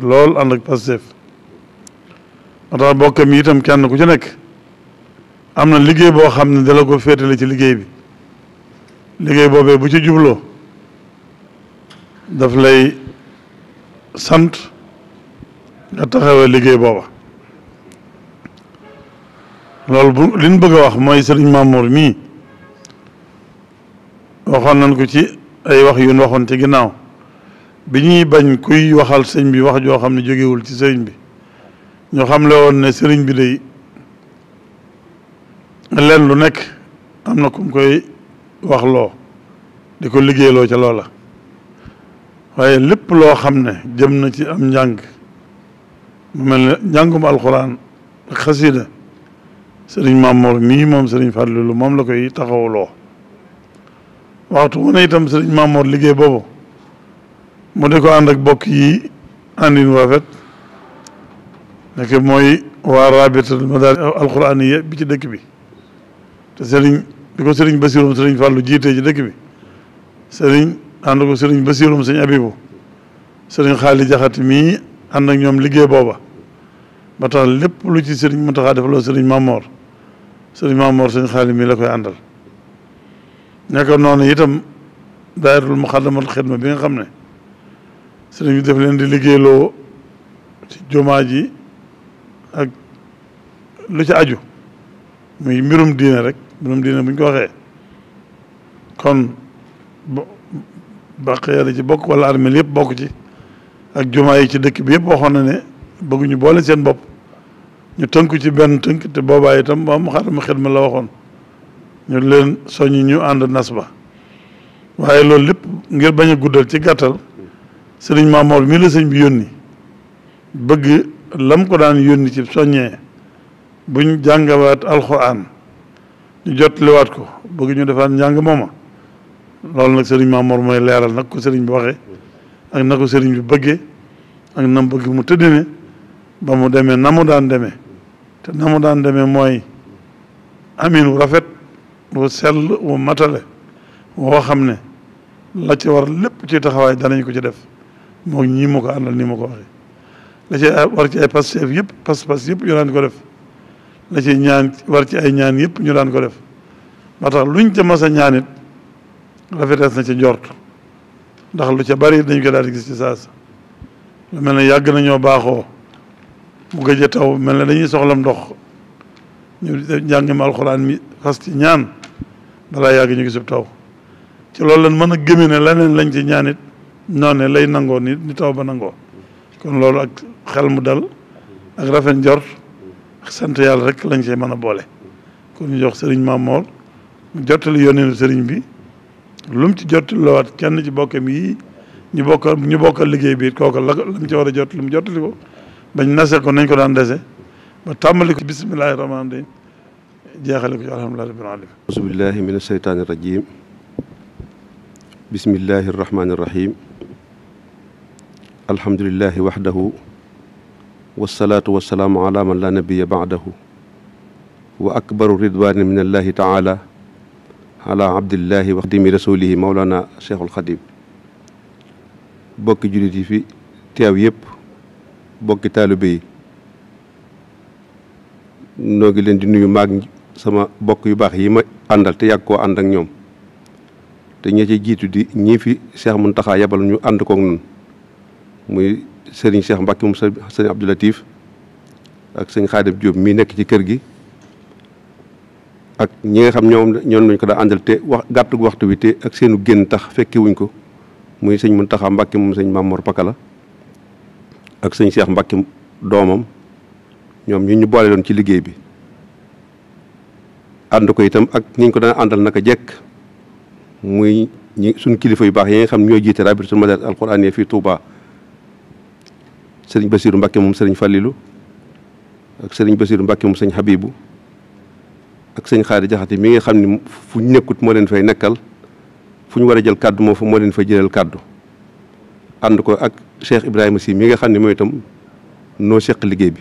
lool ànd ak Pastef moo tax bokkam yi itam kenn ku ci nekk am na liggéey boo xam ne dala ko féetale ci liggéey bi liggéey boobee bu ci jubloo daf lay sant nga taxawee liggéey booba loolu bu li ñu bëgg a wax mooy sëriñ Mamour mii waxoon nañ ko ci ay wax yu ñu waxoon ci ginnaaw bi ñuy bañ kuy waxal sëñ bi wax joo xam ne jógewul ci sëriñ bi ñoo xam le woon ne sëriñ bi day leen lu nekk am na ku mu koy wax loo di ko liggéeyloo ca loola waaye lépp loo xam ne jëm na ci am njàng mu mel ne njàngum alxuraan ak xasida sëriñ Mamour mii moom sëriñ Fallilou moom la koy taxawuloo waxtu wu ne itam sëriñ Mamour liggéey boobu mu di ko ànd ak bokk yi àndin rafet nekk mooy waa rabitatul madaris alxuraaniya bi ci dëkk bi te sëriñ di ko sëriñ Basirum sëriñ Fàllu jiitee ci dëkk bi sëriñ ànd ko sëriñ Basirum sëñ Abibu sëriñ Xaali Jaxate mii ànd ak ñoom liggéey booba ba tax lépp lu ci sëriñ Muntaxa defaloo sëriñ Mamour sëñ Xaali mii la koy àndal nekk noonu itam daayiratul muxaddamatul xidma bi nga xam ne sëriñ bi def leen di liggéeyloo ci jumaa ji ak lu ci aju muy mbirum diine rek mbirum diine bu ñu ko waxee kon baq yàlla ci bokk wala armeel yëpp bokk ci ak jumaa yi ci dëkk bi yëpp waxoon na ne bëgguñu boole seen bopp ñu tënku ci benn tënk te boobaa itam ba mu xaatama xidma la waxoon ñu leen soññi ñu ànd nas ba waaye loolu lépp ngir bañ a guddal ci gàttal sëriñ Mamour mii la sëñ bi yónni bëgg lam ko daan yónni ci soññee buñ jàngawaat alxuraan ñu jotliwaat ko bëgg ñu defaat njàng mooma loolu nag sëriñ Mamour mooy leeral nag ko sëriñ bi waxee ak na ko sëriñ bi bëggee ak na bëgg mu tëddine ba mu demee na mu daan demee te na mu daan demee mooy amin wu rafet wu sell wu matale woo xam ne la ci war lépp ci taxawaay danañ ko ci def moo ñii ma ko àndal nii ma ko waxee la ci war ci ay Pastef yëpp pas-pas yëpp ñu daan ko def la ci ñaan war ci ay ñaan yëpp ñu daan ko def ba tax luñ ca mas a ñaan it rafetees na ca njort ndax lu ca bari dañ ko daal di gis ci saasa lu mel ne yàgg nañoo baaxoo mu gëj a taw mel ne dañuy soxlam ndox ñu njàngim alxuraan mi fas ci ñaan balaa yàgg ñu gisub taw ci loolu lan mën a gëme ne leneen lañ ci ñaanit noonu lay nangoo ni taw ba nangoo kon loolu ak xel mu dal ak rafet njort ak sant yàlla rek lañ see mën a boole kon ñu jox sëriñ Mamour mu jottali yónneenu sëriñ bi lu mu ci jottali lawaat kenn ci bokkam yi ñu bokkal liggéey bi kooku la mu ci war a jot lu mu jottali ko bañ nase ko nañ ko daan dese ba tàmbali ko bismillahi rahmaani rahim jeexale ko ci alhamdulillahi rabbil alamin auzu billahi min asheytaani rajim bismillahi irrahmani irrahim alhamdulilahi waxdahu wasalaatu wasalaamu ala man la nabiya baadahu wa akbaru ridwani min allahi taala ala abdillahi wa xadimi rasulihi maulana cheikhul xadim bokki jullit yi fi teew yëpp bokki taalibe yi noo ngi leen di nuyu maag sama bokk yu baax yi ma àndal te yàgg koo ànd ak ñoom te ñi ci jiitu di ñii fi Cheikh Mountakha yabal ñu ànd koog nun muy sëriñ Cheikh Mbacke moom sëriñ Abdou Latif ak sëñ Xaadim Diop mii nekk ci kër gi ak ñi nga xam ñoom lañ ko daa àndal te gàttu waxtu wi te ak seenu génn tax fekke wuñ ko muy sëñ Mountakha Mbacke moom sëñ Mamour Pakala ak sëñ Cheikh Mbacke doomam ñoom ñu boole doon ci liggéey bi ànd ko itam ak ñi ñu ko daan àndal naka jekk muy suñ kilifa yu baax yi nga xam ñoo jiite rabitatul madaris alxuraaniya fii Touba sëriñ Basiru Mbacke moom sëriñ Fallilou ak sëriñ Basiru Mbacke moom sëñ Habibu ak sëñ Xaadi Jaxate mi nga xam ne fu ñu nekkut moo leen fay nekkal fu ñu war a jël kàddu moo leen fay jëlal kàddu ànd ko ak Cheikh Ibrahima Sy mi nga xam ne mooy itam noo seq liggéey bi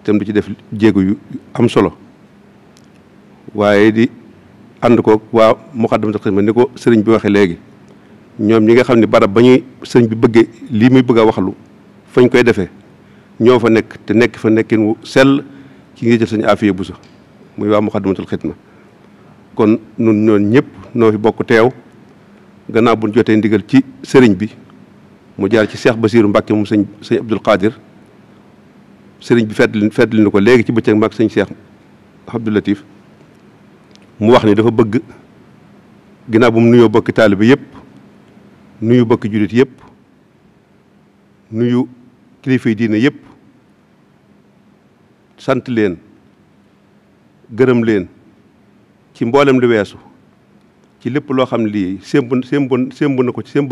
itam du ci def jéego yu am solo waaye di ànd ko waa Moukhaddamatoul Khidma ni ko sëriñ bi waxee léegi ñoom ñi nga xam ne barab ba ñuy sëriñ bi bëggee lii muy bëgg a waxlu fañ koy defee ñoo fa nekk te nekk fa nekkin wu sell ci ngi jël sañu afiya bu sa muy waa Muxaddamatul Xidma. kon nun ñoon ñëpp noo fi bokk teew gannaaw buñ jotee ndigal ci sëriñ bi mu jaar ci Cheikh Basiiru Mbacke moom sëñ Abdul Qadir sëriñ bi feddli na ko léegi ci bëccëg mag sëñ Cheikh Abdou Latif mu wax ni dafa bëgg ginnaaw bu mu nuyoo bokki taalibe yëpp nuyu bokki jullit yëpp nuyu kilifa yi diine yëpp sant leen gërëm leen ci mboolem lu weesu ci lépp loo xam ne lii sémbal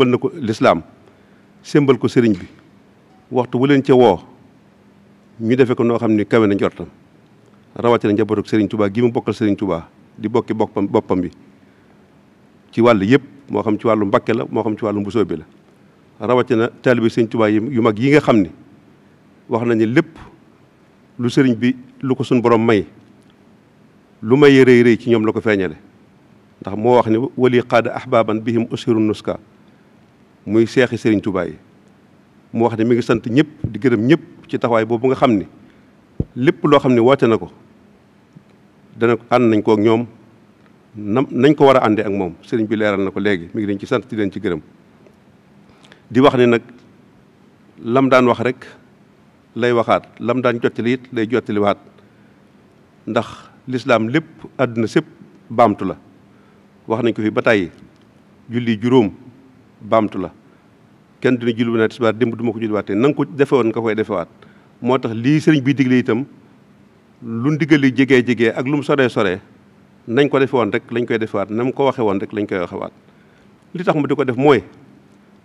na ko lislaam sémbal ko sëriñ bi waxtu wu leen ca woo ñu defe ko noo xam ni kawe na njortam rawatina njabootu sëriñ Touba gi mu bokkal sëriñ Touba di bokki boppam bi ci wàll yëpp moo xam ci wàllu Mbàkke la moo xam ci wàllu Mbusoo bi la rawatina taalibe sëriñ Touba yu mag yi nga xam ni wax nañu lépp lu sëriñ bi lu ko suñ borom may lu may rëy rëy ci ñoom la ko feeñale ndax moo wax ni wali qaada ahbaban bihim usiru nuska muy seexi sëriñ Touba yi mu wax ne mi ngi sant ñëpp di gërëm ñëpp ci taxawaay boobu nga xam ni lépp loo xam ne woote na ko dana ànd nañ ko ak ñoom nañ ko war a àndee ak moom sëriñ bi leeral na ko léegi mi ngi leen ci sant di leen ci gërëm di wax ne nag lam daan wax rek lay waxaat lam daan jottali it lay jottali waat ndax lislaam lépp àdduna sépp baamtu la wax nañ ko fi ba tàyyi julli juróom baamtu la kenn dina julli na tisbaar démb du ma ko julliwaatee na nga ko defe woon nga koy defewaat moo tax lii sëriñ bi digle itam lu ndigal li jegee ak lu mu soree nañ ko defe woon rek lañ koy defewaat na mu ko waxe woon rek lañ koy waxewaat li tax mu di ko def mooy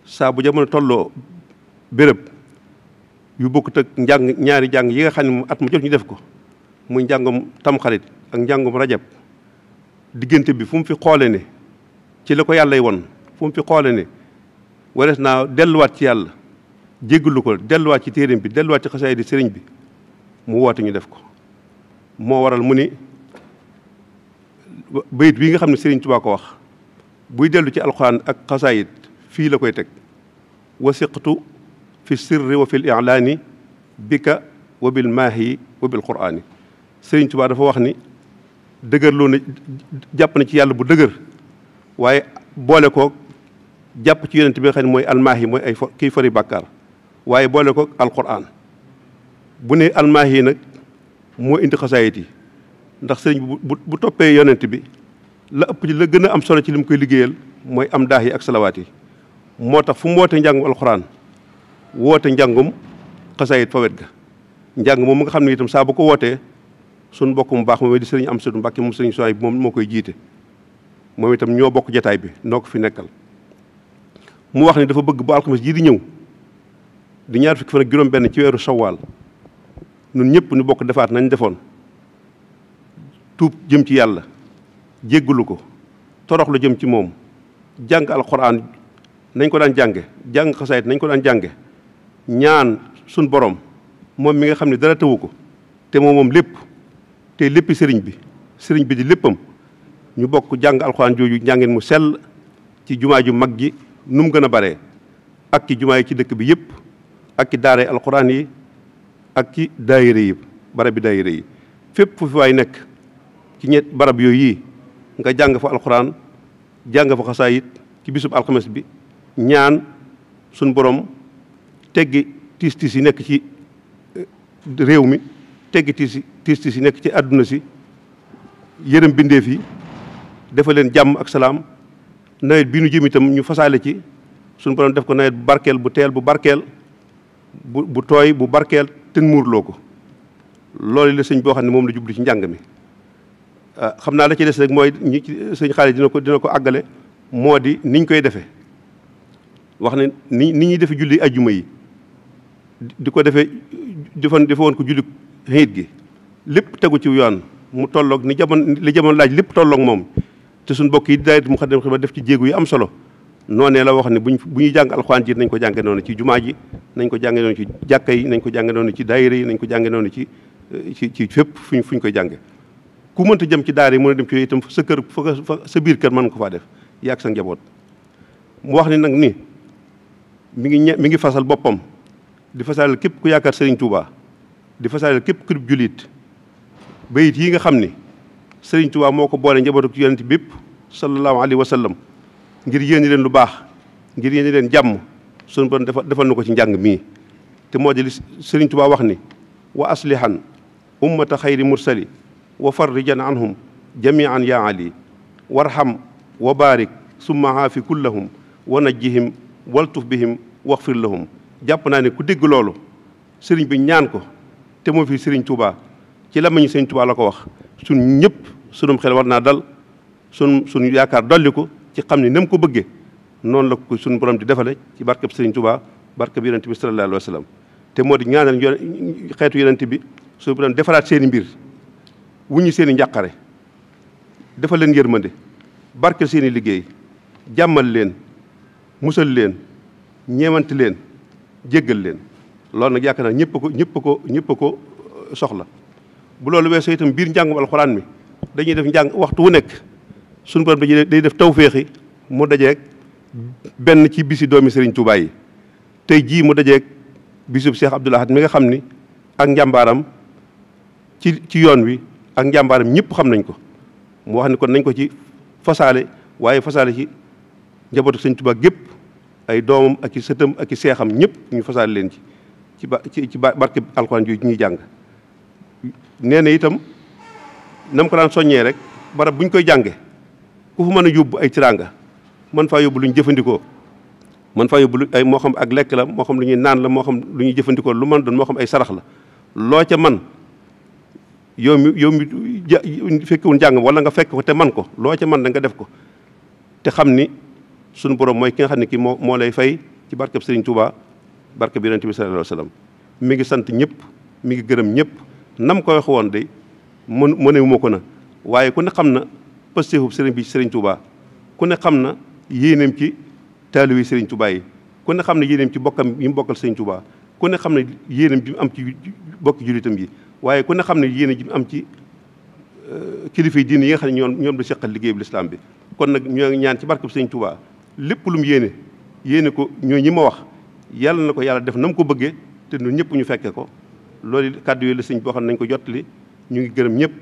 saa bu jamono tolloo béréb yu bokkut ak ñaari jàng yi nga xam ne at mu jot ñu def ko muy njàngum tamxarit ak njàngum rajab diggante bi fu mu fi xoole ne ci la ko yàllay won fu mu fi xoole ne warees naa delluwaat ci yàlla jéggalu ko delluwaat ci téeréem bi delluwaat ci xasaay di sëriñ bi mu woote ñu def ko moo waral mu ni bayit bii nga xam ne sëriñ Tuubaa ko wax buy dellu ci alxuraan ak xasaayit fii la koy teg wasiqtu fi sirri wa fil i'laani bika wa bil maahi wa bil quraani sëriñ Tuubaa dafa wax ni dëgërloo na jàpp na ci yàlla bu dëgër waaye boole ko jàpp ci yonent bi nga xam ne mooy almaahi mooy ay kiy fari bàkkaar waaye boole ko alquran bu ne almaahi nag moo indi xasaayit yi ndax sëriñ bu toppee yonent bi la ëpp la gën a am solo ci li mu koy liggéeyal mooy am daax yi ak salawaat yi moo tax fu mu woote njàngum alquran woote njàngum xasaayit fa wet ga njàng moom mu nga xam ne itam saa bu ko wootee suñ mbokk mu baax moom di sëriñ Amsadu Mbàkke moom sëriñ Suwaay moom moo koy jiite moom itam ñoo bokk jataay bi noo ko fi nekkal mu wax ne dafa bëgg bu alxames jii di ñëw di ñaar fukki fan ak juróom benn ci weeru sawaal ñun ñëpp ñu bokk defaat nañ defoon tuub jëm ci yàlla jéggalu ko toroxlu jëm ci moom jàng alxuraan nañ ko daan jànge jàng xasaayit nañ ko daan jànge ñaan suñ borom moom mi nga xam ne dara tëwu ko te moom lépp te léppi sëriñ bi di léppam ñu bokk jàng alxuraan jooju njàngeen mu sell ci jumaa ju mag ji nu mu gën a bare ak ci jumaa yi ci dëkk bi yëpp ak ci daare alxuraan yi ak ci daayira yi barab bi daayira yi fépp fu fi waay nekk ci ñett barab yooyu yi nga jàng fa alxuraan jàng fa xasaayit ci bisub alxames bi ñaan suñ borom teggi tiis yi nekk ci réew mi teggi tiis yi nekk ci àdduna si yërëm bindeef yi dafa leen jàmm ak salaam nawet bi nu jëm itam ñu fasaale ci suñu borom def ko nawet bu barkeel bu teel bu barkeel bu tooy bu barkeel te muurloo ko loolu la sëñ boo xam ne moom la jublu ci njàng mi xam naa la ci des rek mooy ñi sëñ xaalis dina ko àggale moo di niñ koy defee wax ne ni ñuy defe julli ajjuma yi di ko defee defe woon ko julli xiit gi lépp tegu ci yoon mu tolloog li jamono laaj lépp tolloog moom te suñ mbokk yi daayira Moukhaddamatoul Khidma def ci jéegu yu am solo noonee la wax ne bu ñuy jàng alxuraan ji nañ ko jànge noonu ci jumaa ji nañ ko jànge noonu ci jàkka yi nañ ko jànge noonu ci daayira yi nañ ko jànge noonu ci fépp fuñ koy jànge ku mënta jëm ci daara yi mën a dem ci itam sa kër fa sa biir kër mën ko faa def yaag sa njaboot mu wax ni nag ni mi ngi fasal boppam di fasaaleel képp ku yaakaar Serigne Touba di fasaaleel képp ku jullit bayit yi nga xam ni Serigne Touba moo ko boole njabootu yonent bépp sallallahu alayhi wa sallam ngir yéene leen lu baax ngir yéene leen jàmm sunu borom defal na ko ci njàng mii te moo di li Serigne Touba wax ni wa aslihan ummata xayri mursali wa farrijan anhum jamian ya ali warham wa barik summa haafi kullahum wa najjihim waltuf bihim waxfir lahum jàpp naa ne ku dégg loolu sëriñ bi ñaan ko te moo fi Serigne Touba ci làmmiñu Serigne Touba la ko wax sun ñëpp sunum xel war naa dal sun yaakaar dolli ko ci xam ne nam ko bëggee noonu la ko suñu borom di defale ci barkeb Serigne Touba barkeb yonent bi sallallahu alayhi wa sallam te moo di ñaanal xeetu yonent bi suñu borom defaraat seen i mbir wuññi seen i njàqare defal leen yërmande barkeel seen i liggéey jàmmal leen musal leen ñeewanti leen jéggal leen loolu nag yaakaar naa ñëpp ko soxla bu loolu weesoo itam biir njàngum alxuraan mi dañuy def njàng waxtu wu nekk suñu borom day def tawféexi mu dajeeg benn ci bisi doomi Serigne Touba yi tey jii mu dajeeg bisub Cheikh Abdoul Ahad mi nga xam ni ak njàmbaaram ci yoon wi ak njàmbaaram ñëpp xam nañ ko mu wax ni kon nañ ko ci fasaale waaye fasaale ci njabootu Serigne Touba gépp ay doomam ak i sëtam ak i seexam ñëpp ñu fasaale leen ci barke alxuraan ji ñuy jàng nee na itam nam ko daan soññee rek barab buñ koy jànge ku fu mën a yóbbu ay tiraanga man faa yóbbu lu ñu jëfandikoo man faa yóbbu ay moo xam ak lekk la moo xam lu ñuy naan la moo xam lu ñuy jëfandikoo lu mën doon moo xam ay sarax la loo ca man yow mi fekkewul njàng wala nga fekk ko te man ko loo ca man da nga def ko te xam ni suñu borom mooy ki nga xam ne kii moo lay fay ci barkeb Serigne Touba barkeb Yonent bi sallallahu alayhi wa sallam mi ngi sant ñëpp mi ngi gërëm ñëpp nam ko wax woon de mënewu ma ko na waaye ku ne xam na pasteefu Serigne bi Serigne Touba ku ne xam na yéeneem ci taalibe Serigne Touba yi ku ne xam ne yéeneem ci bokkam yi mu bokkal Serigne Touba ku ne xam ne yéeneem ji mu am ci bokki jullitam yi waaye ku ne xam ne yéene ji mu am ci kilifa yi diine yi nga xam ne ñoom la seqal liggéey bu lislaam bi kon nag ñoo ngi ñaan ci barkeb Serigne Touba lépp lu mu yéene ko ñoo ñi ma wax yàlla na ko yàlla def na mu ko bëggee te ñun ñëpp ñu fekke ko loolu kàddu yooyu la sëñ boo xam ne nañ ko jottali ñu ngi gërëm ñëpp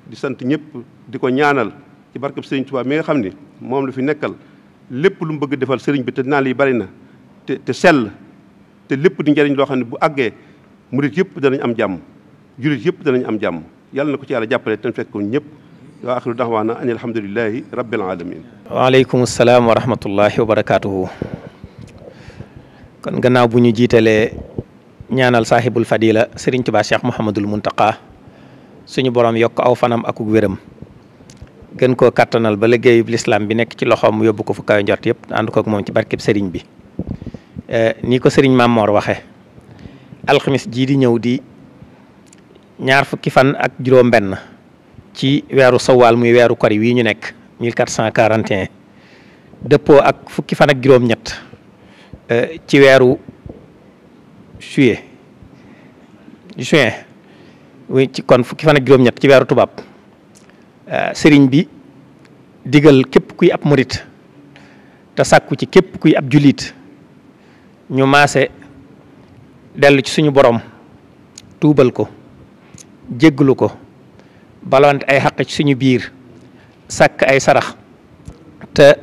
di sant ñëpp di ko ñaanal ci barkeb Serigne Touba mi nga xam ni moom la fi nekkal lépp lu mu bëgg defal sëriñ bi te naan yi bari na te sell te lépp di njëriñ loo xam ne bu àggee murit yëpp danañ am jàmm julit yëpp danañ am jàmm yàlla na ko ci yàlla jàppale te fekk ko ñëpp wa axiru daxwaana an alhamdulilahi rabbil alamin waaleykum salaam wa rahmatullahi wa barakaatuhu. kon gannaaw bu ñu jiitalee ñaanal saahibul fadila Serigne Touba Cheikh Mouhamadul Muntaqa suñu borom yokk aw fanam akuk wéram gën koo kattanal ba liggéeyub lislaam bi nekk ci loxoom mu yóbbu ko fu kaw njort yëpp ànd kook moom ci barkeb Serigne bi nii ko Serigne Mame Mor waxe alxamis jii di ñëw di ñaar fukki fan ak juróom-benn ci weeru sawaal muy weeru kori wii ñu nekk 1441 dëppoo ak fukki fan ak juróom-ñett ci weeru juin ci kon fukki fan ak juróom-ñett ci weeru tubaab sëriñ bi digal képp kuy ab murit te sàkku ci képp kuy ab jullit ñu maase dellu ci suñu borom tuubal ko jégglu ko balonte ay xaq ci suñu biir sàkk ay sarax te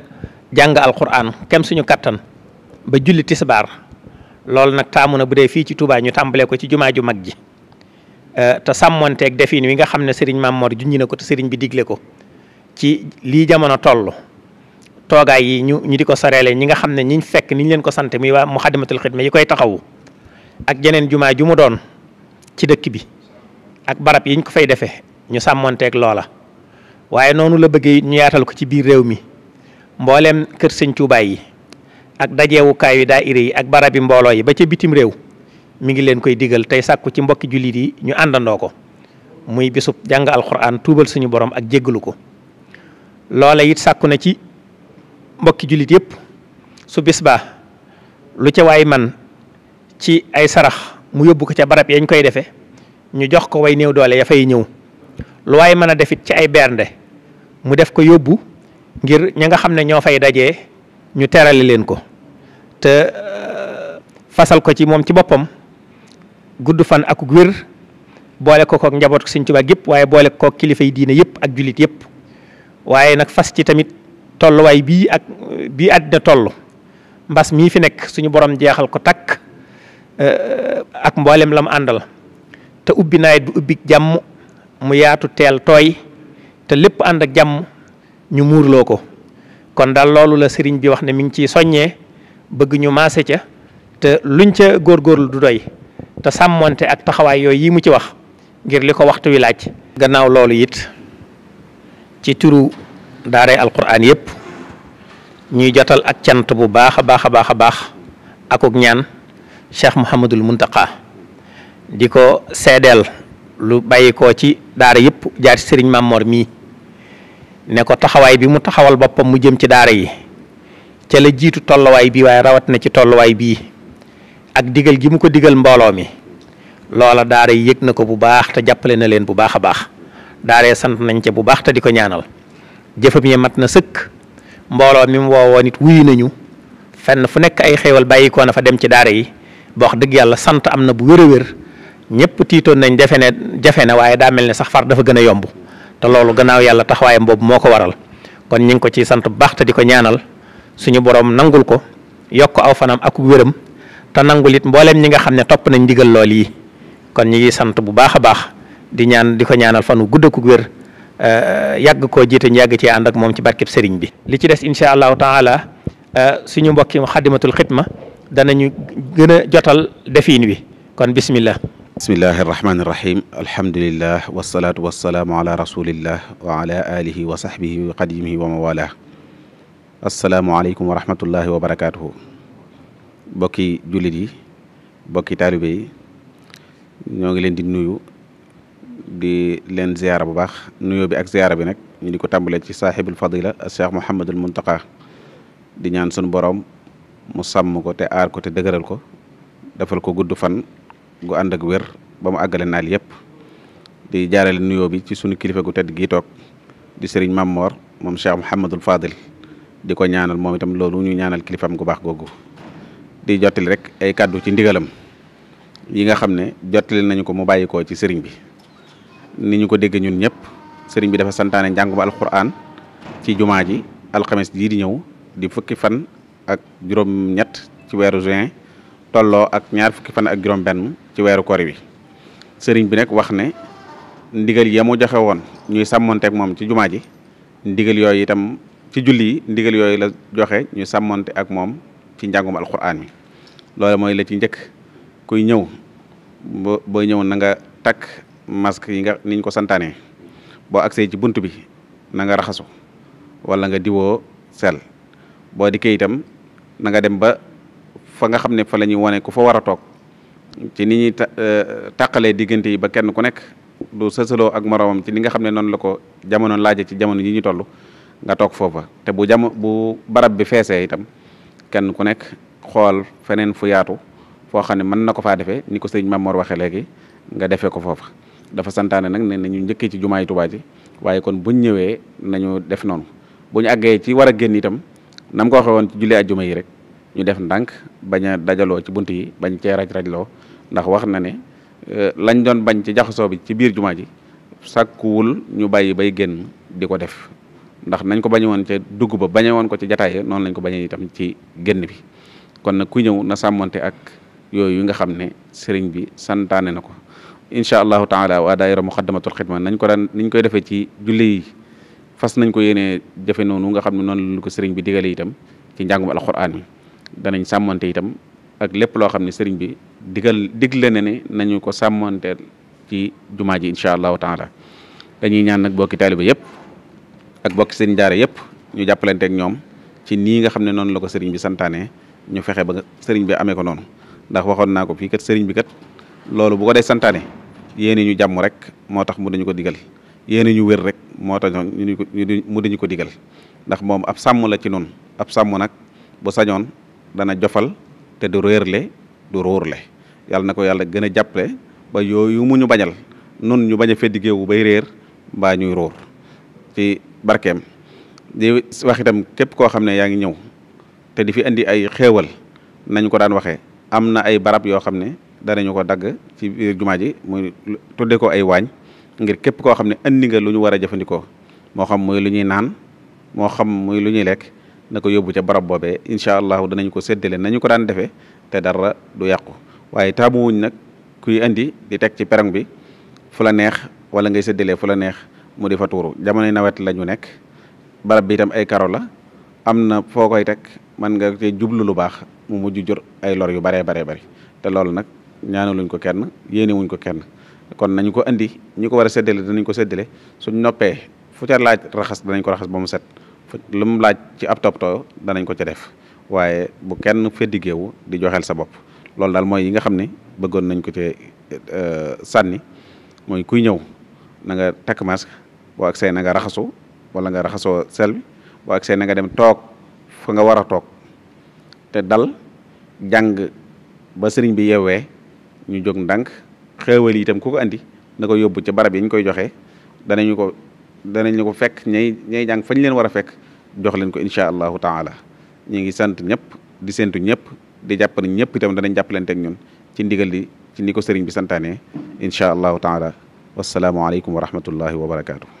jàng alquran kem suñu kattan ba julli tisbaar loolu nag taamu na bu dee fii ci Touba ñu tàmbalee ko ci jumaa ju mag ji te sàmmonteeg defin wi nga xam ne Serigne Mame Mor junñi na ko te Serigne bi digle ko ci lii jamono toll toogaay yi ñu di ko soreele ñi nga xam ne ñiñ fekk niñ leen ko sant muy waa Muxaddamatul Xidma yi koy taxawu ak jeneen jumaa ju mu doon ci dëkk bi ak barab yiñ ko fay defee ñu sàmmonteeg loola waaye noonu la bëggee ñu yaatal ko ci biir réew mi mbooleem kër sëñ Touba yi ak dajeewukaay yu daayira yi ak barabi mbooloo yi ba ca bitim réew mi ngi leen koy digal tey sàkku ci mbokki jullit yi ñu àndandoo ko muy bisub jàng alquran tuubal suñu borom ak jéggalu ko loola it sàkku na ci mbokki jullit yëpp su bis baa lu ca waay man ci ay sarax mu yóbbu ko ca barab yañ koy defee ñu jox ko way néew doole ya fay ñëw lu waay mën a defit ci ay bernde mu def ko yóbbu ngir ña nga xam ne ñoo fay dajee ñu terale leen ko te fasal ko ci moom ci boppam gudd fan ak wér boole ko kook njaboot ko Sëñ Tuubaa yëpp waaye boole ko kook kilifa yi diine yëpp ak jullit yëpp waaye nag fas ci tamit tolluwaay bii ak bii àddina toll mbas mii fi nekk suñu borom jeexal ko takk ak mboolem lam àndal te ubbi nawet bi ubbi jàmm mu yaatu teel tooy te lépp ànd ak jàmm ñu muurloo ko kon daal loolu la sëriñ bi wax ne mi ngi ciy soññee bëgg ñu maase ca te luñ ca góorgóorlu du doy te sàmmonte ak taxawaay yooyu yi mu ci wax ngir li ko waxtu wi laaj. gannaaw loolu it ci turu daaray alquran yëpp ñuy jotal ak cant bu baax a baax a baax a baax akuk ñaan Cheikh Mouhamadul Muntaqa di ko seedeel lu bàyyi ko ci daara yëpp jaar ci sëriñ Mamor mii ne ko taxawaay bi mu taxawal boppam mu jëm ci daara yi ca la jiitu tolluwaay bii waaye rawat na ci tolluwaay bii ak digal gi mu ko digal mbooloo mi loola daara yi yëg na ko bu baax te jàppale na leen bu baax a baax daaree sant nañ ca bu baax te di ko ñaanal jëfam yi mat na sëkk mbooloo mi mu woowoo nit wuyu nañu fenn fu nekk ay xéewal bàyyi ko na fa dem ci daara yi ba wax dëgg yàlla sant am na bu wér a wér ñëpp tiitoon nañ jafe na waaye daa mel ne sax far dafa gën a yomb te loolu gannaaw yàlla taxawaayam boobu moo ko waral kon ñu ngi ko ciy sant bu baax te di ko ñaanal suñu borom nangul ko yokk aw fanam ak wéram te nangul it mbooleem ñi nga xam ne topp nañ ndigal lool yi kon ñu ngi sant bu baax a baax di ko ñaanal fan wu gudd ak wér yàgg koo jiite ñu yàgg ci ànd ak moom ci barkeb sëriñ bi. li ci des incha allahu taala suñu mbokki xadimatul xidma danañu gën a jotal defiin wi kon bismillah. bismillahi irrahmani irrahim alhamdulillah wasalaatu wasalaamu ala rasulillah wa ala alihi wa sahbihi wa qadimihi wa mawala asalaamualeykum wa rahmatullahi wa barakatuhu bokki jullit yi bokki taalibe yi ñoo ngi leen di nuyu di leen ziyaara bu baax nuyoo bi ak ziyaara bi nag ñu di ko tàmbalee ci saaxibul fadila cheikh Mouhamadul Muntaqa di ñaan sunu borom mu sàmm ko te aar ko te dëgëral ko defal ko gudd fan gu ànd ak wér ba mu àggale naal yëpp di jaarale nuyoo bi ci sunu kilifa gu tedd gii toog di sëriñ Mamor moom Cheikh Mouhamadul Fadil di ko ñaanal moom itam loolu ñu ñaanal kilifam gu baax googu di jottali rek ay kàddu ci ndigalam yi nga xam ne jottali nañu ko mu bàyyi ko ci sëriñ bi ni ñu ko dégg ñun ñëpp sëriñ bi dafa santaane njàngum alquran ci jumaa ji alxames jii di ñëw di fukki fan ak juróom-ñett ci weeru juin tolloo ak ñaar fukki fan ak juróom-benn ci weeru kori wi sëriñ bi nag wax ne ndigal ya mu joxe woon ñuy sàmmonteeg moom ci jumaa ji ndigal yooyu itam ci julli yi ndigal yooyu la joxe ñuy sàmmonte ak moom ci njàngum alquran mi loolu mooy la ci njëkk kuy ñëw booy ñëw na nga takk masque yi nga niñ ko santaane boo agsee ci bunt bi na nga raxasu wala nga diwoo sel boo dikkee itam na nga dem ba fa nga xam ne fa la ñuy wane ku fa war a toog ci ni ñuy tàqalee diggante yi ba kenn ku nekk du sësaloo ak moroomam ci li nga xam ne noonu la ko jamono laaje ci jamono yi ñu toll nga toog foofa te bu barab bi feesee itam kenn ku nekk xool feneen fu yaatu foo xam ne mën na ko faa defee ni ko sëriñ Mamor waxee léegi nga defee ko foofa dafa santaane nag ne nañu njëkkee ci jumaay Tuubaa ji waaye kon buñ ñëwee nañu def noonu bu ñu àggee ci war a génn itam nam ko waxee woon ci julli ajjuma yi rek ñu def ndànk bañ a dajaloo ci bunt yi bañ cee raj-rajloo ndax wax na ne lañ doon bañ ci jaxasoo bi ci biir jumaa ji sàkkuwul ñu bàyyi bay génn di ko def ndax nañ ko bañe woon ca dugg ba bañe woon ko ci jataay noonu lañ ko bañee itam ci génn bi kon nag ku ñëw na sàmmante ak yooyu nga xam ne sëriñ bi santaane na ko incha allahu taala waa daayira muxaddamatul xidma nañ ko daan niñ koy defee ci julli yi fas nañ ko yéenee jëfe noonu nga xam ne noonu la ko sëriñ bi digale itam ci njàngum alquran yi danañ sàmmante itam ak lépp loo xam ne sëriñ bi digle na ne nañu ko sàmmante ci jumaa ji incha allahu taala dañuy ñaan nag bokki taaliba yëpp ak bokki sëriñ daara yëpp ñu jàppalante ak ñoom ci nii nga xam ne noonu la ko sëriñ bi santaane ñu fexe ba sëriñ bi amee ko noonu ndax waxoon naa ko fii kat sëriñ bi kat loolu bu ko dee santaane yéene ñu jàmm rek moo tax mu dañu ko digal yéene ñu wér rek moo tax mu dañu ko digal ndax moom ab sàmm la ci noonu ab sàmm nag bu sañoon dana jofal te du réerle du róorle yàlla na ko yàlla gën a jàppale ba yooyu mu ñu bañal nun ñu bañ a feddi géewu bay réer mbaa ñuy róor ci barkeem di wax itam képp koo xam ne yaa ngi ñëw te di fi indi ay xéewal nañ ko daan waxee am na ay barab yoo xam ne danañu ko dagg ci biir jumaa ji muy tudde ko ay waañ ngir képp koo xam ne andi nga lu ñu war a jëfandikoo moo xam muy lu ñuy naan moo xam muy lu ñuy lekk na ko yóbbu ca barab boobee incha allahu danañ ko séddale nañu ko daan defee te dara du yàqu waaye taamu wuñ nag kuy andi di teg ci perong bi fu la neex wala ngay séddalee fu la neex mu di fa tuuru jamonoy nawet la ñu nekk barab bi itam ay karo la am na foo koy teg man nga ci jublu lu baax mu mujj jur ay lor yu baree bari te loolu nag ñaanaluñ ko kenn yéene wuñ ko kenn kon nañu ko andi ñi ko war a séddale danañ ko séddale suñ noppee fu ca laaj raxas danañ ko raxas ba mu set lu mu laaj ci ab toppatoo danañ ko ca def waaye bu kenn feddigeewu di joxeel sa bopp loolu daal mooy yi nga xam ne bëggoon nañ ko ci sànni mooy kuy ñëw na nga takk masque boo ak see na nga raxasu wala nga raxasoo sel bi boo ak see na nga dem toog fa nga war a toog te dal jàng ba sëriñ bi yeewee ñu jóg ndànk xéewal yi itam ku ko andi na ko yóbbu ca barab yi ñu koy joxe danañu ko fekk ñay jàng fañ leen war a fekk jox leen ko incha allahu taala ñu ngi sant ñëpp di séntu ñëpp di jàpp ne ñëpp itam danañ jàppalante ak ñun ci ndigal li ci ni ko sëriñ bi santaane incha allahu taala wassalaamu aleykum wa rahmatullahi wa barakaatu.